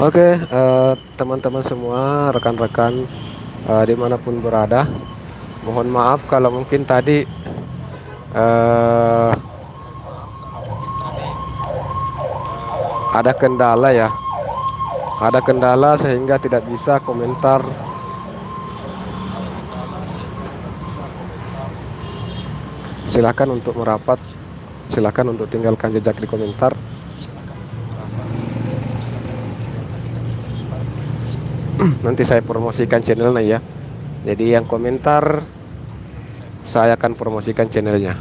Oke, teman-teman semua, rekan-rekan dimanapun berada, mohon maaf kalau mungkin tadi eh, ada kendala ya, ada kendala sehingga tidak bisa komentar. Silakan untuk merapat, silakan untuk tinggalkan jejak di komentar. Nanti saya promosikan channelnya ya. Jadi yang komentar saya akan promosikan channelnya.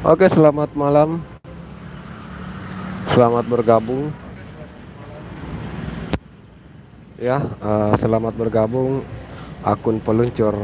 Oke, selamat malam, selamat bergabung ya, selamat bergabung akun peluncur.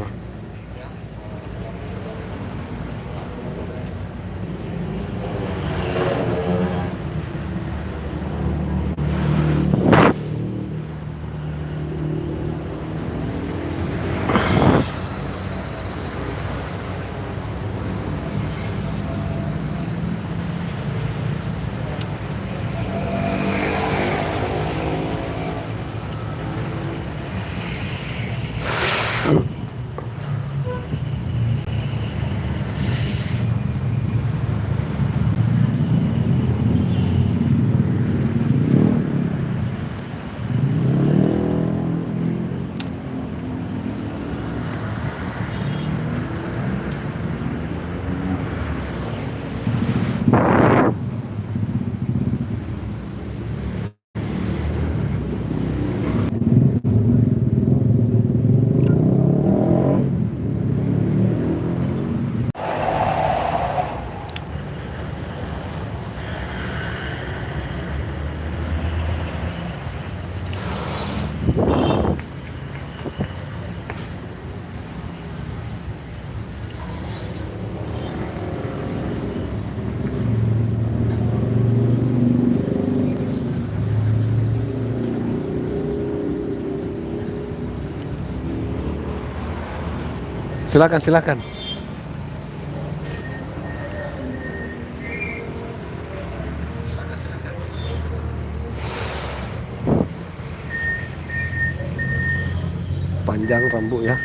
Silakan, silakan. Panjang rambut ya.